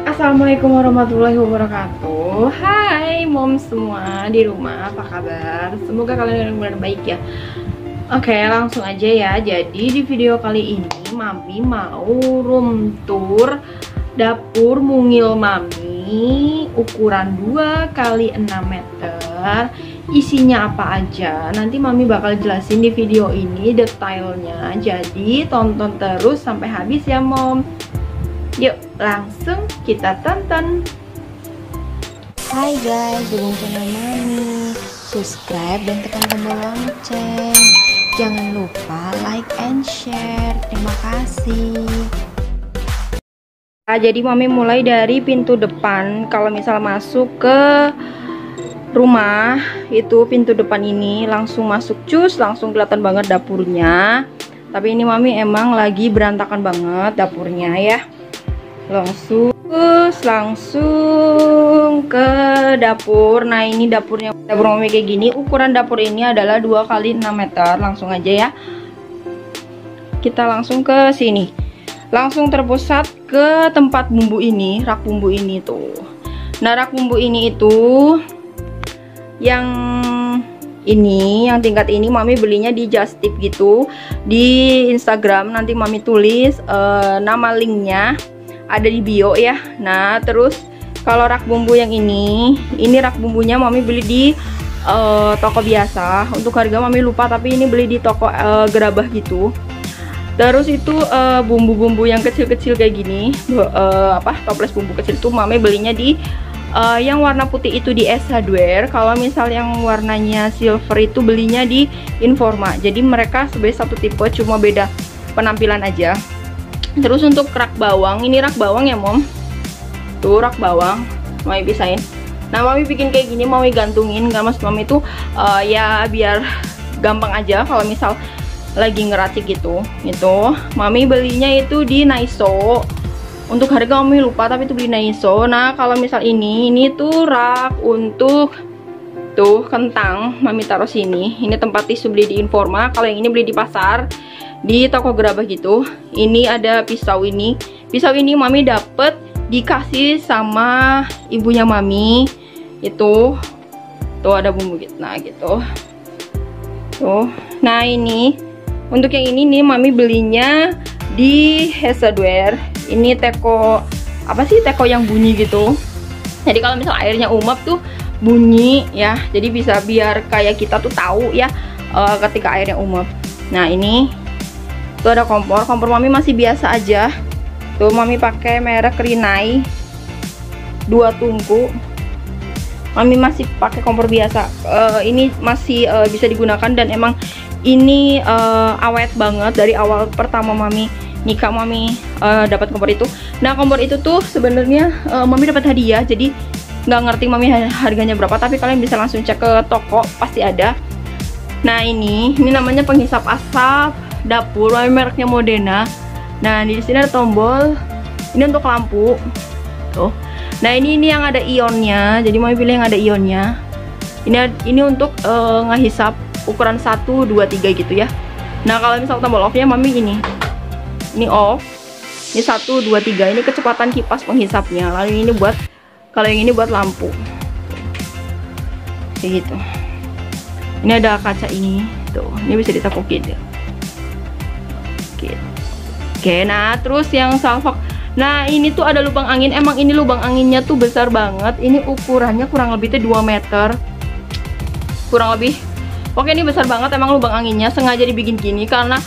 Assalamualaikum warahmatullahi wabarakatuh. Hai mom semua di rumah, apa kabar? Semoga kalian benar-benar baik ya. Oke, langsung aja ya. Jadi di video kali ini Mami mau room tour dapur mungil Mami ukuran 2 kali 6 meter. Isinya apa aja nanti Mami bakal jelasin di video ini detailnya. Jadi tonton terus sampai habis ya mom. Yuk langsung kita tonton. Hai guys, dukung channel Mami, subscribe dan tekan tombol lonceng. Jangan lupa like and share. Terima kasih. Nah, jadi Mami mulai dari pintu depan. Kalau misal masuk ke rumah itu pintu depan ini langsung masuk cus, langsung kelihatan banget dapurnya. Tapi ini Mami emang lagi berantakan banget dapurnya ya. Langsung ke dapur. Nah ini dapurnya, dapur Mami kayak gini. Ukuran dapur ini adalah 2 kali 6 meter. Langsung aja ya, kita langsung ke sini, langsung terpusat ke tempat bumbu ini, rak bumbu ini tuh. Nah rak bumbu ini itu yang tingkat ini Mami belinya di Just Tip gitu, di Instagram. Nanti Mami tulis nama linknya ada di bio ya. Nah terus kalau rak bumbu yang ini rak bumbunya Mami beli di toko biasa. Untuk harga Mami lupa, tapi ini beli di toko gerabah gitu. Terus itu bumbu-bumbu yang kecil-kecil kayak gini, toples bumbu kecil itu Mami belinya di yang warna putih itu di S Hardware. Kalau misal yang warnanya silver itu belinya di Informa. Jadi mereka sebenarnya satu tipe, cuma beda penampilan aja. Terus untuk rak bawang, ini rak bawang ya mom. Tuh rak bawang, Mami pisahin. Nah Mami bikin kayak gini, Mami gantungin. Gak maksud Mami itu ya biar gampang aja kalau misal lagi ngeracik gitu. Itu Mami belinya itu di Naiso. Untuk harga Mami lupa, tapi itu beli Naiso. Nah kalau misal ini tuh rak untuk tuh kentang, Mami taruh sini. Ini tempat tisu beli di Informa. Kalau yang ini beli di pasar, di toko gerabah gitu. Ini ada pisau ini. Pisau ini Mami dapet dikasih sama ibunya Mami. Itu tuh ada bumbu gitu. Nah gitu. Tuh. Nah ini untuk yang ini nih Mami belinya di Hardware. Ini teko teko yang bunyi gitu. Jadi kalau misal airnya umap tuh bunyi ya. Jadi bisa biar kayak kita tuh tahu ya ketika airnya umap. Nah ini tuh ada kompor Mami masih biasa aja. Tuh Mami pakai merek Rinnai 2 tungku. Mami masih pakai kompor biasa. Ini masih bisa digunakan dan emang ini awet banget. Dari awal pertama Mami nikah Mami dapat kompor itu. Nah kompor itu tuh sebenarnya Mami dapat hadiah. Jadi nggak ngerti Mami harganya berapa, tapi kalian bisa langsung cek ke toko, pasti ada. Nah ini namanya penghisap asap dapur, mereknya Modena. Nah di sini ada tombol, ini untuk lampu tuh. Nah ini yang ada ionnya, jadi Mami pilih yang ada ionnya. Ini untuk ngehisap ukuran 1, 2, 3 gitu ya. Nah kalau misal tombol offnya Mami ini off, ini 1, 2, 3, ini kecepatan kipas penghisapnya. Lalu ini buat, kalau yang ini buat lampu kayak gitu. Ini ada kaca ini tuh, ini bisa ditepukin deh. Oke, nah terus yang salvok. Nah ini tuh ada lubang angin. Emang ini lubang anginnya tuh besar banget. Ini ukurannya kurang lebih tuh 2 meter kurang lebih. Oke ini besar banget emang lubang anginnya. Sengaja dibikin gini karena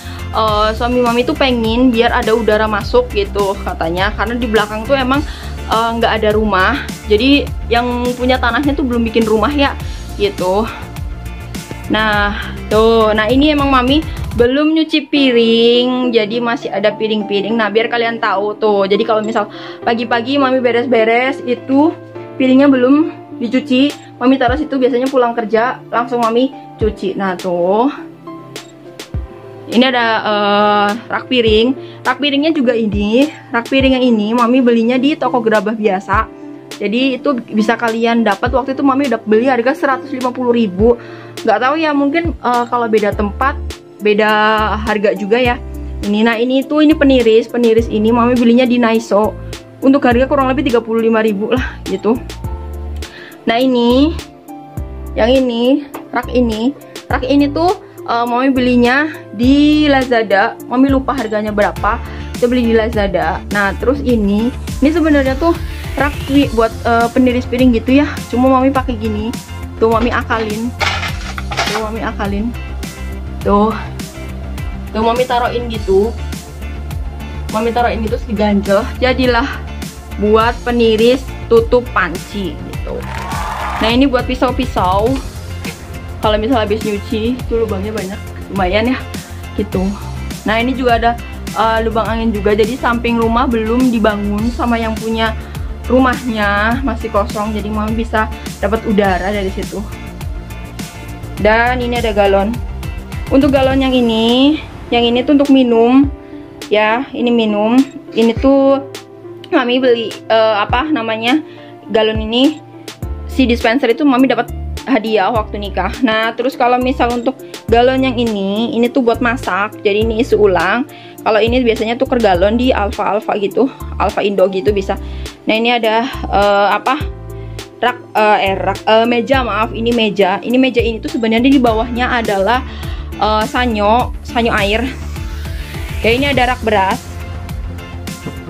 suami Mami tuh pengen biar ada udara masuk gitu katanya. Karena di belakang tuh emang nggak ada rumah. Jadi yang punya tanahnya tuh belum bikin rumah ya gitu. Nah tuh, nah ini emang Mami belum nyuci piring, jadi masih ada piring-piring. Nah biar kalian tahu tuh, jadi kalau misal pagi-pagi Mami beres-beres itu piringnya belum dicuci, Mami taruh situ. Biasanya pulang kerja langsung Mami cuci. Nah tuh, ini ada rak piring. Rak piringnya juga ini, rak piring yang ini Mami belinya di toko gerabah biasa. Jadi itu bisa kalian dapat, waktu itu Mami udah beli harga 150.000. Nggak tahu ya, mungkin kalau beda tempat beda harga juga ya. Ini, nah ini peniris ini Mami belinya di Naiso. untuk harga kurang lebih 35.000 lah gitu. Nah ini yang ini rak ini tuh mami belinya di Lazada. Mami lupa harganya berapa, kita beli di Lazada. Nah terus ini sebenarnya tuh rak buat peniris piring gitu ya, cuma mami pakai gini tuh, mami akalin tuh mami taruhin gitu, terus diganjel, jadilah buat peniris tutup panci gitu. Nah ini buat pisau-pisau, kalau misalnya habis nyuci tuh lubangnya banyak, lumayan ya gitu. Nah ini juga ada lubang angin juga, jadi samping rumah belum dibangun sama yang punya rumahnya masih kosong, jadi mami bisa dapat udara dari situ. Dan ini ada galon. Untuk galon yang ini tuh untuk minum ya, ini minum. Ini tuh mami beli galon ini, si dispenser itu mami dapat hadiah waktu nikah. Nah terus kalau misal untuk galon yang ini tuh buat masak, jadi ini isi ulang. Kalau ini biasanya tuker galon di Alfa gitu, Alfa Indo gitu bisa. Nah ini ada meja, maaf, ini meja. Ini meja ini tuh sebenarnya di bawahnya adalah sanyo air. Kayak ini ada rak beras.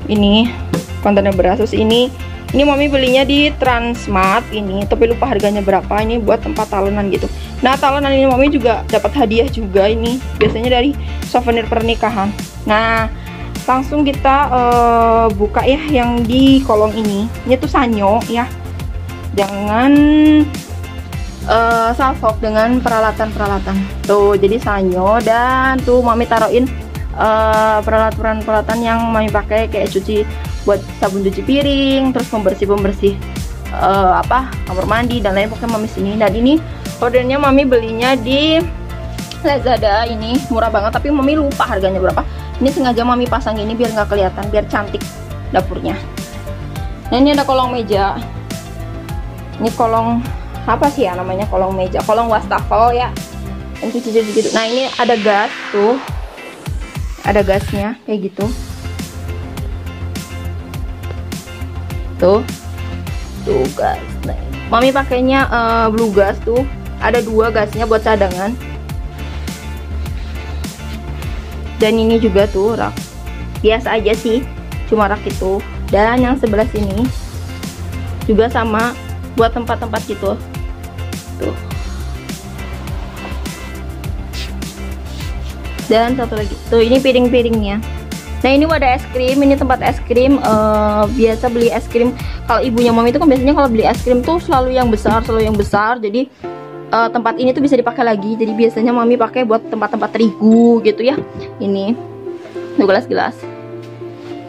Ini kontainer beras. Terus ini mami belinya di Transmart ini, tapi lupa harganya berapa. Ini buat tempat talenan gitu. Nah talenan ini mami juga dapat hadiah juga, ini biasanya dari souvenir pernikahan. Nah langsung kita buka ya yang di kolong ini. Ini tuh sanyo ya, jangan salfok dengan peralatan tuh. Jadi sanyo, dan tuh mami taruhin peralatan yang mami pakai kayak buat sabun cuci piring, terus pembersih kamar mandi dan lain, pokoknya mami sini. Dan ini ordernya mami belinya di Lazada, ini murah banget tapi mami lupa harganya berapa. Ini sengaja mami pasang ini biar nggak kelihatan, biar cantik dapurnya. Nah ini ada kolong meja. Ini kolong apa sih ya namanya, kolong meja, kolong wastafel ya, yang cuci-cuci gitu. Nah ini ada gas tuh, ada gasnya kayak gitu. Tuh gas. Nah, mami pakainya blue gas tuh, ada 2 gasnya buat cadangan. Dan ini juga tuh rak biasa aja sih, cuma rak itu. Dan yang sebelah sini juga sama buat tempat-tempat gitu tuh. Dan satu lagi tuh, ini piring-piringnya. Nah ini wadah es krim, ini tempat es krim. Biasa beli es krim, kalau ibunya mami itu kan biasanya kalau beli es krim tuh selalu yang besar. Jadi tempat ini tuh bisa dipakai lagi. Jadi biasanya mami pakai buat tempat-tempat terigu gitu ya. Ini tuh gelas-gelas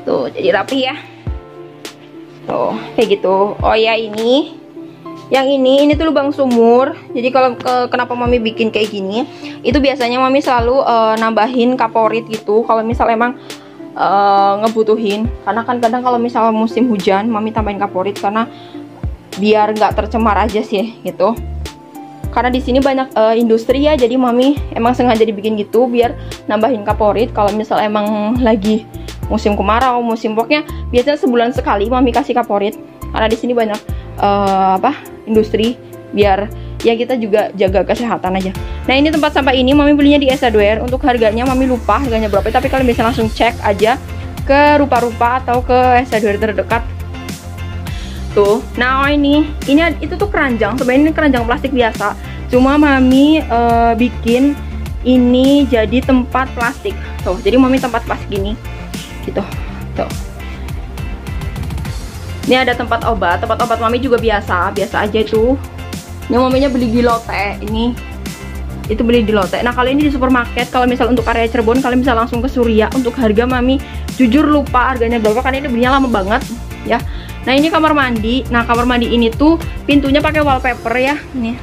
tuh, jadi rapi ya tuh kayak gitu. Oh ya ini yang ini tuh lubang sumur. Jadi kalau kenapa mami bikin kayak gini, itu biasanya mami selalu nambahin kaporit gitu kalau misal emang ngebutuhin. Karena kan kadang kalau misal musim hujan mami tambahin kaporit karena biar nggak tercemar aja sih gitu. Karena di sini banyak industri ya, jadi mami emang sengaja dibikin gitu biar nambahin kaporit kalau misal emang lagi musim kemarau, pokoknya biasanya sebulan sekali mami kasih kaporit. Karena di sini banyak industri, biar ya kita juga jaga kesehatan aja. Nah ini tempat sampah ini mami belinya di Esadware. Untuk harganya mami lupa harganya berapa, tapi kalian bisa langsung cek aja ke Rupa-Rupa atau ke Esadware terdekat tuh. Nah itu tuh keranjang, sebenarnya ini keranjang plastik biasa, cuma mami bikin ini jadi tempat plastik tuh. Jadi mami tempat plastik gini gitu tuh. Ini ada tempat obat mami juga biasa aja itu. Ini maminya beli di Lotte, itu beli di Lotte. Nah kalau ini di supermarket, kalau misal untuk area Cirebon kalian bisa langsung ke Surya. Untuk harga mami jujur lupa harganya berapa karena ini belinya lama banget ya. Nah ini kamar mandi. Nah kamar mandi ini tuh pintunya pakai wallpaper ya. Ini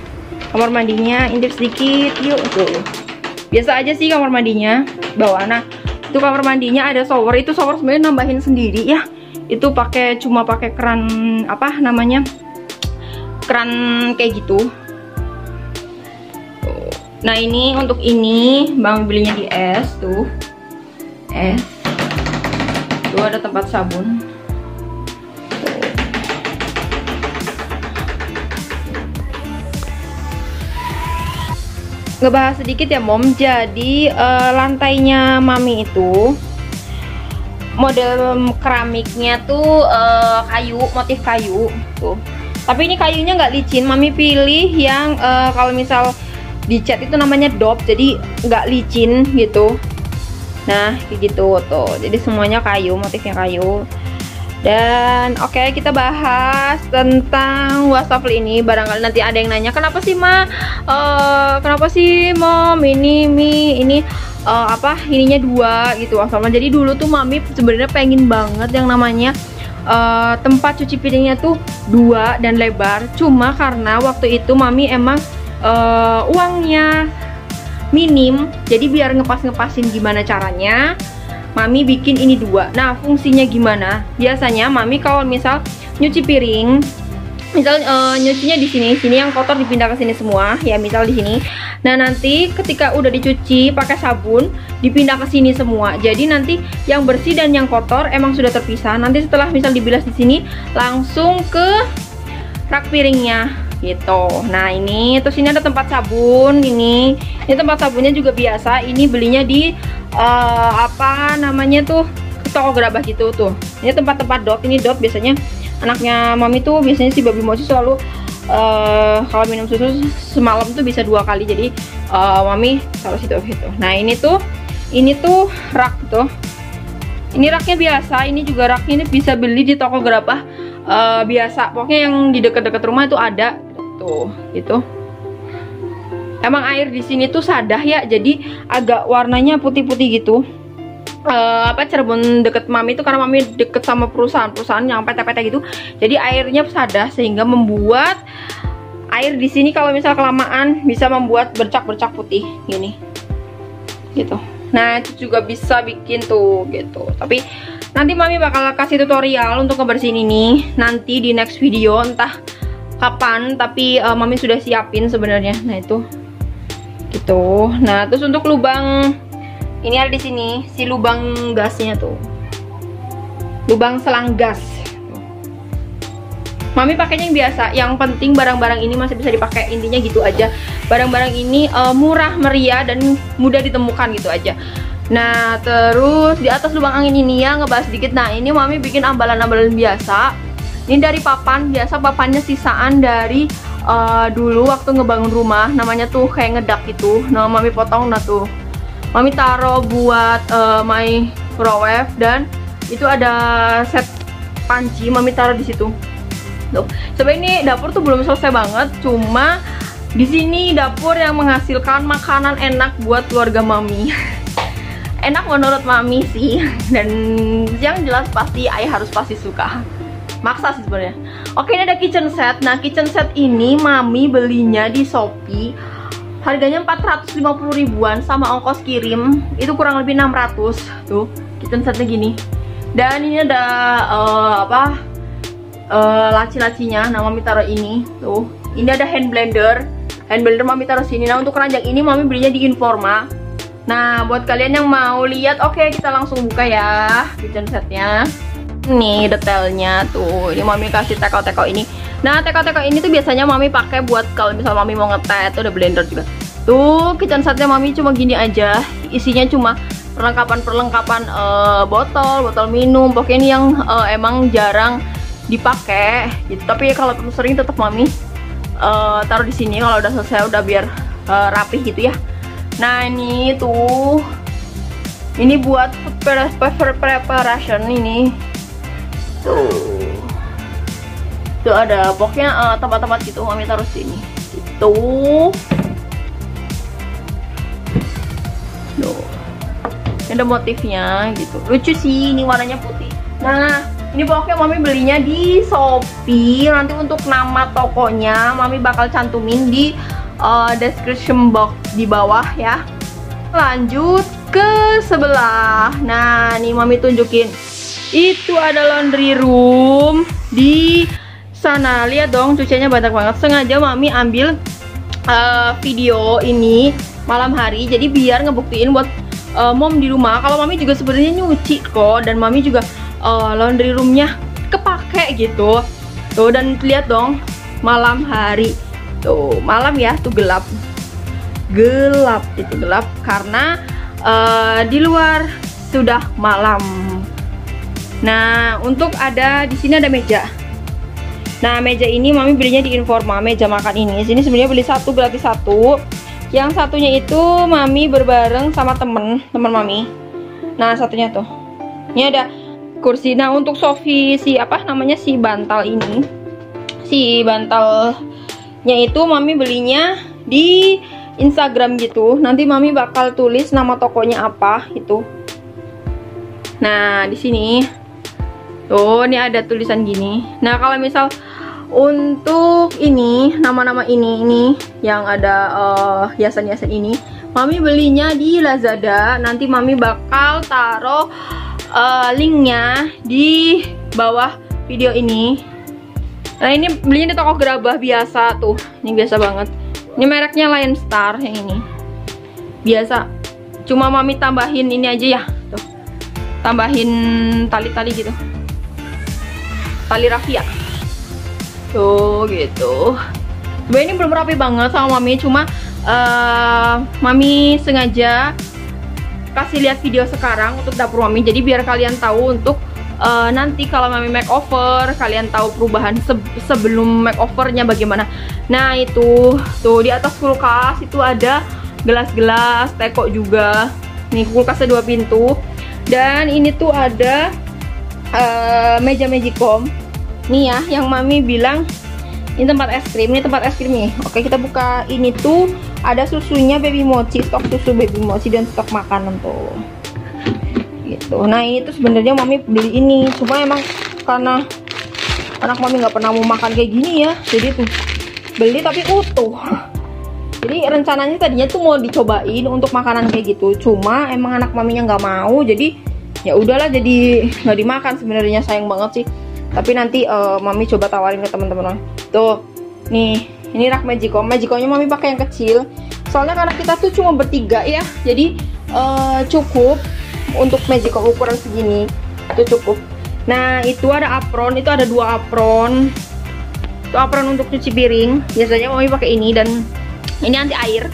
kamar mandinya, intip sedikit yuk tuh. Biasa aja sih kamar mandinya bawah. Nah itu kamar mandinya ada shower. Itu shower sebenarnya nambahin sendiri ya. Itu cuma pakai keran keran kayak gitu. Nah ini untuk ini bang belinya di es tuh. Tuh ada tempat sabun. ngebahas sedikit ya Mom. Jadi lantainya Mami itu model keramiknya tuh kayu, motif kayu tuh. Tapi ini kayunya nggak licin. Mami pilih yang kalau misal dicat itu namanya dop, jadi nggak licin gitu. Nah kayak gitu tuh. Jadi semuanya kayu, motifnya kayu. Dan oke, kita bahas tentang wastafel ini. Barangkali nanti ada yang nanya, kenapa sih kenapa sih Mom ini apa ininya 2 gitu wastafelnya. Jadi dulu tuh Mami sebenarnya pengen banget yang namanya tempat cuci piringnya tuh 2 dan lebar. Cuma karena waktu itu Mami emang uangnya minim, jadi biar ngepas-ngepasin gimana caranya Mami bikin ini 2. Nah fungsinya gimana? Biasanya Mami kalau misal nyuci piring, misal nyucinya di sini yang kotor dipindah ke sini semua ya, misal di sini. Nah nanti ketika udah dicuci pakai sabun dipindah ke sini semua. Jadi nanti yang bersih dan yang kotor emang sudah terpisah. Nanti setelah misal dibilas di sini langsung ke rak piringnya gitu. Nah ini terus ini ada tempat sabun. Ini tempat sabunnya juga biasa. Ini belinya di apa namanya tuh, toko gerabah gitu tuh. Ini tempat-tempat dot. Ini dot biasanya anaknya Mami tuh biasanya si Baby Mochi selalu kalau minum susu semalam tuh bisa 2 kali. Jadi Mami taruh situ gitu. Nah ini tuh rak tuh. Ini raknya biasa. Ini juga raknya ini bisa beli di toko gerabah biasa. Pokoknya yang di dekat-dekat rumah itu ada tuh gitu. Emang air di sini tuh sadah ya, jadi agak warnanya putih-putih gitu. Apa Cirebon deket Mami itu karena Mami deket sama perusahaan yang PT-PT gitu. Jadi airnya sadah sehingga membuat air di sini kalau misal kelamaan bisa membuat bercak-bercak putih gini. Gitu. Nah, itu juga bisa bikin tuh gitu. Tapi nanti Mami bakal kasih tutorial untuk ngebersihin ini nanti di next video, entah kapan, tapi Mami sudah siapin sebenarnya. Nah, itu gitu. Nah, terus untuk lubang ini ada di sini si lubang gasnya tuh. Lubang selang gas. Mami pakainya yang biasa. Yang penting barang-barang ini masih bisa dipakai. Intinya gitu aja. Barang-barang ini murah meriah dan mudah ditemukan gitu aja. Nah, terus di atas lubang angin ini ya ngebahas sedikit. Nah, ini Mami bikin ambalan-ambalan biasa. Ini dari papan, biasa papannya sisaan dari dulu waktu ngebangun rumah, namanya tuh kayak ngedak gitu. Nah Mami potong, nah tuh Mami taruh buat microwave, dan itu ada set panci Mami taruh di situ. Tuh, sebenarnya ini dapur tuh belum selesai banget, cuma di sini dapur yang menghasilkan makanan enak buat keluarga Mami. Enak menurut Mami sih, dan yang jelas pasti ayah harus pasti suka. Maksa sih sebenarnya. Oke, ini ada kitchen set. Nah, kitchen set ini Mami belinya di Shopee. Harganya 450 ribuan sama ongkos kirim itu kurang lebih 600. Tuh, kitchen setnya gini. Dan ini ada laci-lacinya. Nah, Mami taruh ini. Tuh, ini ada hand blender. Hand blender Mami taruh sini. Nah, untuk keranjang ini Mami belinya di Informa. Nah, buat kalian yang mau lihat, oke, kita langsung buka ya kitchen setnya. Nih detailnya tuh, ini Mami kasih teko-teko ini. Nah teko-teko ini tuh biasanya Mami pakai buat kalau misal Mami mau ngeteh. Tuh ada blender juga. Tuh kitchen setnya Mami cuma gini aja. Isinya cuma perlengkapan botol minum. Pokoknya ini yang emang jarang dipakai gitu. Tapi kalau sering tetap Mami taruh di sini kalau udah selesai, udah biar rapih gitu ya. Nah ini tuh, ini buat preparation ini. Tuh ada pokoknya tempat-tempat gitu Mami taruh sini gitu. Tuh, ada motifnya gitu, lucu sih, ini warnanya putih. Nah ini pokoknya Mami belinya di Shopee. Nanti untuk nama tokonya Mami bakal cantumin di description box di bawah ya. Lanjut ke sebelah. Nah nih Mami tunjukin, itu ada laundry room di sana. Lihat dong, cuciannya banyak banget. Sengaja Mami ambil video ini malam hari, jadi biar ngebuktiin buat Mom di rumah kalau Mami juga sebenarnya nyuci kok, dan Mami juga laundry roomnya kepake gitu. Tuh, dan lihat dong malam hari. Tuh malam ya, tuh gelap. gelap, itu gelap karena di luar sudah malam. Nah, untuk ada di sini ada meja. Nah, meja ini mami belinya di Informa, meja makan ini. Sini sebenarnya beli satu gratis satu. Yang satunya itu mami berbareng sama temen mami. Nah, satunya tuh. Ini ada kursi. Nah, untuk Sofi si bantal ini. Si bantalnya itu mami belinya di Instagram gitu. Nanti mami bakal tulis nama tokonya apa itu. Nah, di sini tuh ini ada tulisan gini. Nah, kalau misal untuk ini nama-nama ini yang ada hiasan-hiasan ini, mami belinya di Lazada. Nanti mami bakal taruh linknya di bawah video ini. Nah, ini belinya di toko gerabah biasa tuh. Ini biasa banget. Ini mereknya Lion Star yang ini. Biasa. Cuma mami tambahin ini aja ya. Tuh. Tambahin tali-tali gitu. Tali rafia. Tuh gitu. Sebenarnya ini belum rapi banget sama mami, cuma mami sengaja kasih lihat video sekarang untuk dapur mami. Jadi biar kalian tahu untuk nanti kalau mami makeover, kalian tahu perubahan sebelum makeovernya bagaimana. Nah, itu tuh di atas kulkas itu ada gelas-gelas teko juga. Nih kulkasnya 2 pintu. Dan ini tuh ada meja magicom. Nih ya, yang mami bilang ini tempat es krim. Ini tempat es krim nih. Oke, kita buka. Ini tuh ada susunya Baby Mochi, stok susu Baby Mochi dan stok makanan tuh. Gitu. Nah, ini tuh sebenarnya mami beli ini. Cuma emang karena anak mami nggak pernah mau makan kayak gini ya. Jadi tuh beli tapi utuh. Jadi rencananya tadinya tuh mau dicobain untuk makanan kayak gitu. Cuma emang anak maminya nggak mau. Jadi ya udahlah, jadi nggak dimakan sebenarnya, sayang banget sih. Tapi nanti mami coba tawarin ke teman-teman. Tuh, nih, ini rak magicom. Magicomnya mami pakai yang kecil. Soalnya karena kita tuh cuma bertiga ya, jadi cukup untuk magicom ukuran segini. Itu cukup. Nah, itu ada apron. Itu ada 2 apron. Itu apron untuk cuci piring. Biasanya mami pakai ini, dan ini anti air.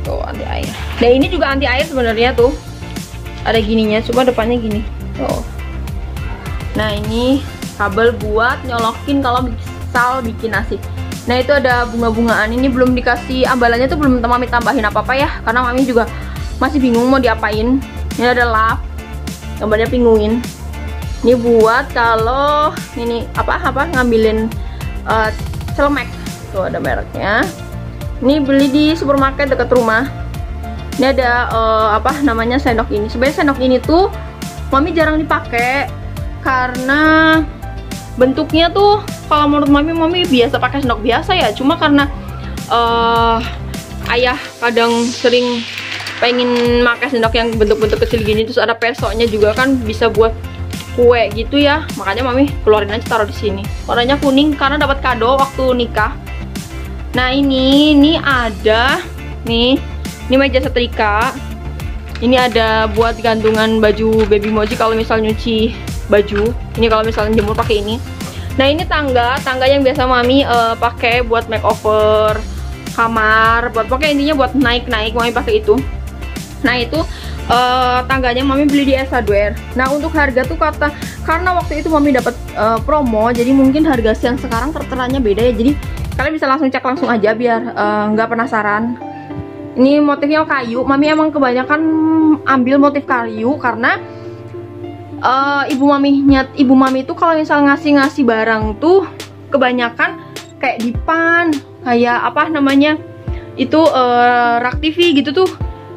Tuh, anti air. Dan ini juga anti air sebenarnya tuh. Ada gininya, cuma depannya gini. Tuh. Nah, ini kabel buat nyolokin kalau misal bikin nasi. Nah, itu ada bunga-bungaan. Ini belum dikasih ambalannya tuh, belum mami tambahin apa-apa ya, karena mami juga masih bingung mau diapain. Ini ada lap, gambarnya penguin. Ini buat kalau ini ngambilin celemek. Tuh ada mereknya. Ini beli di supermarket dekat rumah. Ini ada sendok ini. Sebenarnya sendok ini tuh mami jarang dipakai karena bentuknya tuh kalau menurut mami biasa pakai sendok biasa ya. Cuma karena ayah kadang sering pengen pakai sendok yang bentuk-bentuk kecil gini, terus ada pesoknya juga kan, bisa buat kue gitu ya. Makanya mami keluarin aja, taruh di sini. Warnanya kuning karena dapat kado waktu nikah. Nah, ini ada nih, ini meja setrika. Ini ada buat gantungan baju Baby Mochi kalau misal nyuci baju. Ini kalau misalnya jemur pakai ini. Nah, ini tangga yang biasa mami pakai buat makeover kamar, buat pokoknya intinya buat naik mami pakai itu. Nah, itu tangganya mami beli di S Hardware. Nah, untuk harga tuh karena waktu itu mami dapat promo, jadi mungkin harga yang sekarang terteranya beda ya. Jadi kalian bisa langsung cek langsung aja biar nggak penasaran. Ini motifnya kayu. Mami emang kebanyakan ambil motif kayu karena ibu mami itu kalau misal ngasih barang tuh kebanyakan kayak dipan, kayak itu rak TV gitu tuh,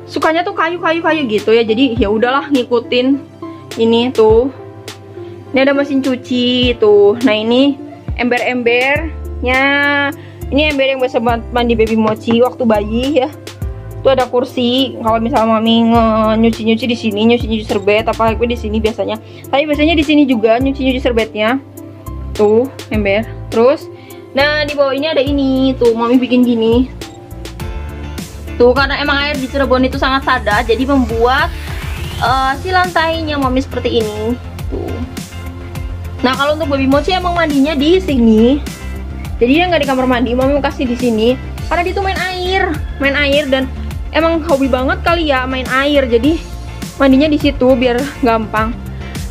sukanya tuh kayu gitu ya. Jadi ya udahlah ngikutin ini tuh. Ini ada mesin cuci tuh. Nah, ini ember-embernya. Ini ember yang biasa mandi Baby Mochi waktu bayi ya. Tuh ada kursi kalau misalnya mami nyuci di sini, nyuci serbet apalagi di sini biasanya. Tapi biasanya di sini juga nyuci serbetnya. Tuh, ember. Terus nah, di bawah ini ada ini tuh, mami bikin gini. Tuh, karena emang air di Cirebon itu sangat sada, jadi membuat si lantainya mami seperti ini. Tuh. Nah, kalau untuk Baby Mochi emang mandinya di sini. Jadi dia nggak di kamar mandi, mami kasih di sini. karena dia tuh main air dan emang hobi banget kali ya main air, jadi mandinya di situ biar gampang.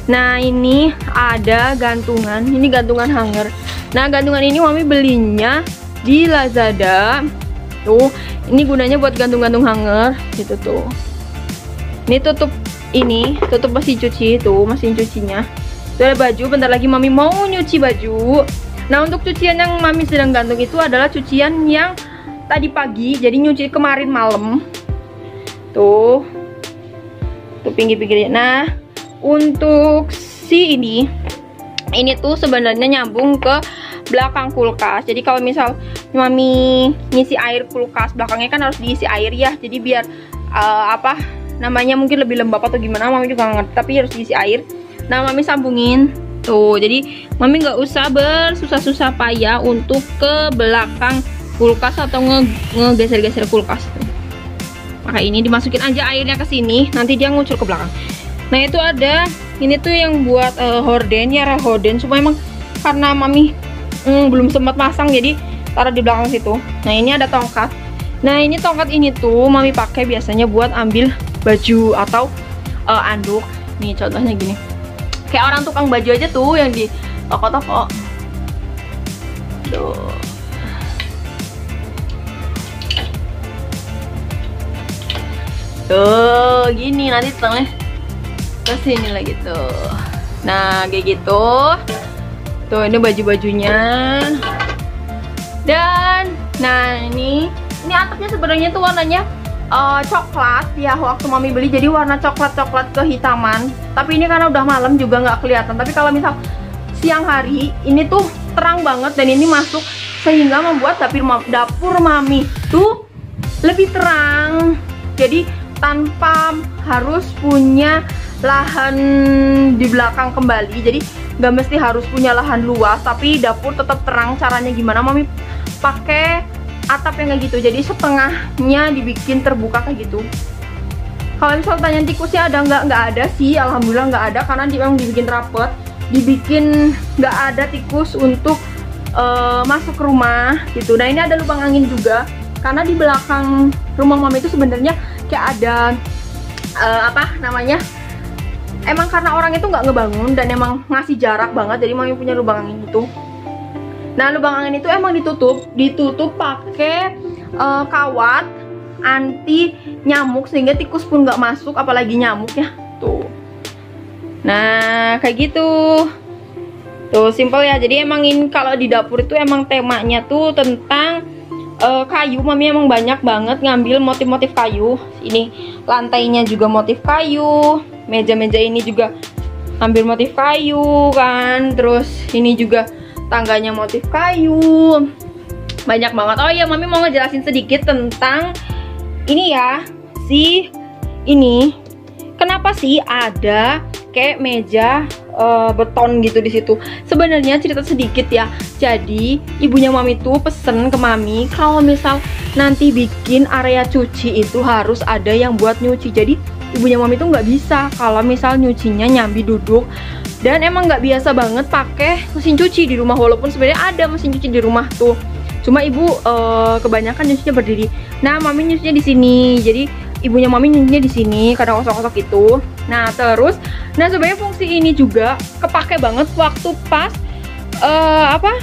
Nah ini ada gantungan, ini gantungan hanger. Nah gantungan ini mami belinya di Lazada. Tuh, ini gunanya buat gantung-gantung hanger gitu tuh. Ini tutup mesin cuci tuh, mesin cucinya. Tuh ada baju, bentar lagi mami mau nyuci baju. Nah untuk cucian yang mami sedang gantung itu adalah cucian yang tadi pagi, jadi nyuci kemarin malam. Tuh pinggir-pinggirnya. Nah untuk si ini tuh sebenarnya nyambung ke belakang kulkas. Jadi kalau misal mami ngisi air kulkas, belakangnya kan harus diisi air ya. Jadi biar apa namanya mungkin lebih lembab atau gimana, mami juga nggak ngerti, tapi harus diisi air. Nah mami sambungin tuh, jadi mami nggak usah bersusah-susah payah untuk ke belakang kulkas atau ngegeser-geser kulkas. Maka ini dimasukin aja airnya ke sini, nanti dia ngucur ke belakang. Nah itu ada, ini tuh yang buat horden ya, rel horden. Cuma emang karena mami belum sempat masang, jadi taruh di belakang situ. Nah ini ada tongkat. Nah ini tongkat ini tuh mami pakai biasanya buat ambil baju atau anduk. Nih contohnya gini, kayak orang tukang baju aja tuh yang di toko-toko. Tuh. Tuh gini, nanti tengahnya ke sini lagi tuh. Nah kayak gitu. Tuh ini baju-bajunya. Dan nah ini atapnya sebenarnya tuh warnanya coklat ya waktu mami beli, jadi warna coklat kehitaman. Tapi ini karena udah malam juga nggak kelihatan. Tapi kalau misal siang hari ini tuh terang banget dan ini masuk sehingga membuat dapur mami tuh lebih terang. Jadi tanpa harus punya lahan di belakang kembali, jadi nggak mesti harus punya lahan luas, tapi dapur tetap terang. Caranya gimana? Mami pakai atap yang kayak gitu, jadi setengahnya dibikin terbuka kayak gitu. Kalau misal tanya tikusnya ada nggak ada sih, alhamdulillah nggak ada, karena dia memang dibikin rapet, dibikin nggak ada tikus untuk masuk ke rumah gitu. Nah ini ada lubang angin juga, karena di belakang rumah mami itu sebenarnya kayak ada apa namanya, emang karena orang itu nggak ngebangun dan emang ngasih jarak banget, jadi mami punya lubang angin itu. Nah lubang angin itu emang ditutup pakai kawat anti nyamuk, sehingga tikus pun nggak masuk, apalagi nyamuk ya tuh. Nah kayak gitu tuh, simple ya. Jadi emang ini kalau di dapur itu emang temanya tuh tentang kayu. Mami emang banyak banget ngambil motif-motif kayu. Ini lantainya juga motif kayu, meja-meja ini juga ambil motif kayu kan, terus ini juga tangganya motif kayu, banyak banget. Oh iya, mami mau ngejelasin sedikit tentang ini ya, ini kenapa sih ada kayak meja beton gitu di situ. Sebenarnya cerita sedikit ya. Jadi ibunya mami tuh pesen ke mami kalau misal nanti bikin area cuci itu harus ada yang buat nyuci. Jadi ibunya mami tuh nggak bisa kalau misal nyucinya nyambi duduk, dan emang nggak biasa banget pakai mesin cuci di rumah, walaupun sebenarnya ada mesin cuci di rumah tuh. Cuma ibu kebanyakan nyucinya berdiri. Nah mami nyucinya di sini, jadi ibunya mami nyucinya di sini karena kosong-kosong itu. Nah terus, nah sebenarnya fungsi ini juga kepake banget waktu pas apa,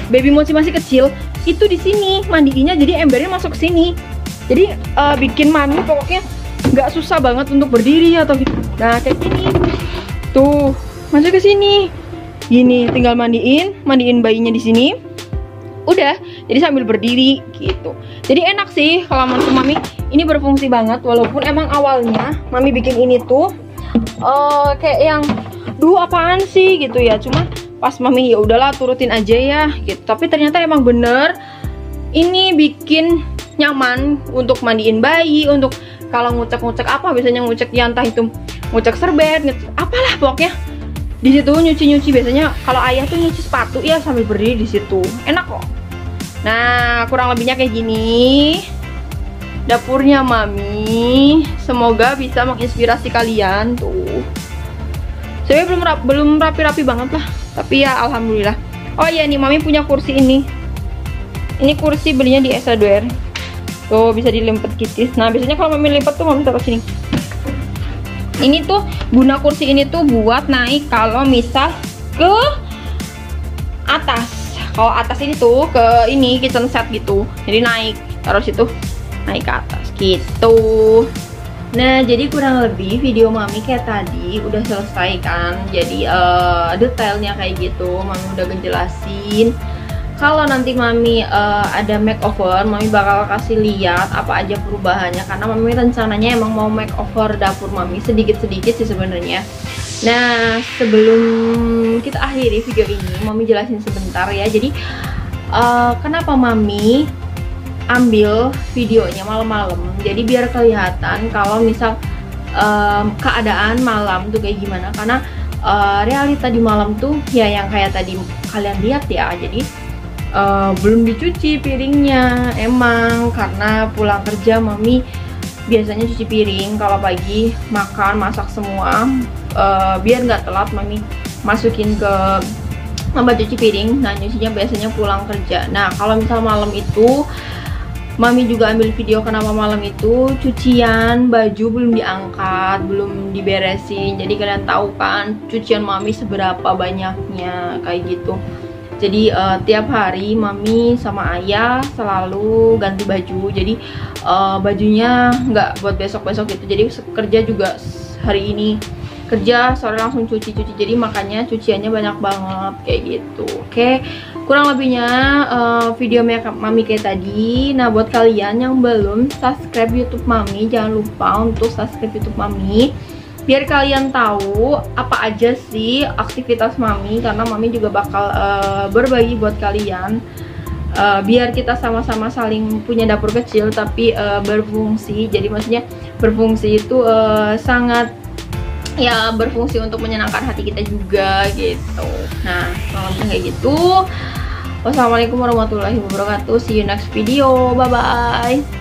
baby mochi masih kecil. Itu di sini mandiinnya, jadi embernya masuk ke sini. Jadi bikin mami pokoknya nggak susah banget untuk berdiri atau gitu. Nah kayak gini, tuh masuk ke sini. Gini, tinggal mandiin bayinya di sini. Udah, jadi sambil berdiri gitu. Jadi enak sih kalau menurut mami, ini berfungsi banget. Walaupun emang awalnya mami bikin ini tuh kayak yang duh apaan sih gitu ya. Cuma pas mami ya udahlah turutin aja ya gitu. Tapi ternyata emang bener ini bikin nyaman untuk mandiin bayi, untuk kalau ngucek-ngucek apa, biasanya ngucek ya entah itu ngucek serbet, apalah pokoknya. Di situ nyuci-nyuci, biasanya kalau ayah tuh nyuci sepatu ya sambil berdiri di situ. Enak kok. Nah, kurang lebihnya kayak gini dapurnya mami. Semoga bisa menginspirasi kalian tuh. Saya belum rapi-rapi banget lah, tapi ya alhamdulillah. Oh iya nih, mami punya kursi ini. Ini kursi belinya di Esa Hardware. Tuh bisa dilipat kitis. Nah biasanya kalau mami lipat tuh mami taruh sini. Ini tuh guna kursi ini tuh buat naik kalau misal ke atas. Kalau atas ini tuh ke ini kitchen set gitu. Jadi naik taruh situ, naik ke atas gitu. Nah jadi kurang lebih video mami kayak tadi udah selesai kan. Jadi detailnya kayak gitu mami udah ngejelasin. Kalau nanti mami ada makeover, mami bakal kasih lihat apa aja perubahannya karena mami rencananya emang mau makeover dapur mami sedikit-sedikit sih sebenarnya. Nah, sebelum kita akhiri video ini, mami jelasin sebentar ya. Jadi kenapa mami ambil videonya malam-malam? Jadi biar kelihatan kalau misal keadaan malam tuh kayak gimana. Karena realita di malam tuh ya yang kayak tadi kalian lihat ya. Jadi belum dicuci piringnya emang karena pulang kerja mami biasanya cuci piring kalau pagi makan masak semua biar nggak telat mami masukin ke tempat cuci piring. Nah nyucinya biasanya pulang kerja. Nah kalau misal malam itu mami juga ambil video kenapa malam itu cucian baju belum diangkat, belum diberesin. Jadi kalian tahu kan cucian mami seberapa banyaknya kayak gitu. Jadi tiap hari mami sama ayah selalu ganti baju. Jadi bajunya nggak buat besok-besok gitu. Jadi kerja juga hari ini kerja sore langsung cuci. Jadi makanya cuciannya banyak banget kayak gitu. Oke, kurang lebihnya video mami kayak tadi. Nah buat kalian yang belum subscribe YouTube mami, jangan lupa untuk subscribe YouTube mami biar kalian tahu apa aja sih aktivitas mami, karena mami juga bakal berbagi buat kalian biar kita sama-sama saling punya dapur kecil tapi berfungsi. Jadi maksudnya berfungsi itu sangat ya berfungsi untuk menyenangkan hati kita juga gitu. Nah kalau kayak gitu, wassalamualaikum warahmatullahi wabarakatuh. See you next video, bye bye.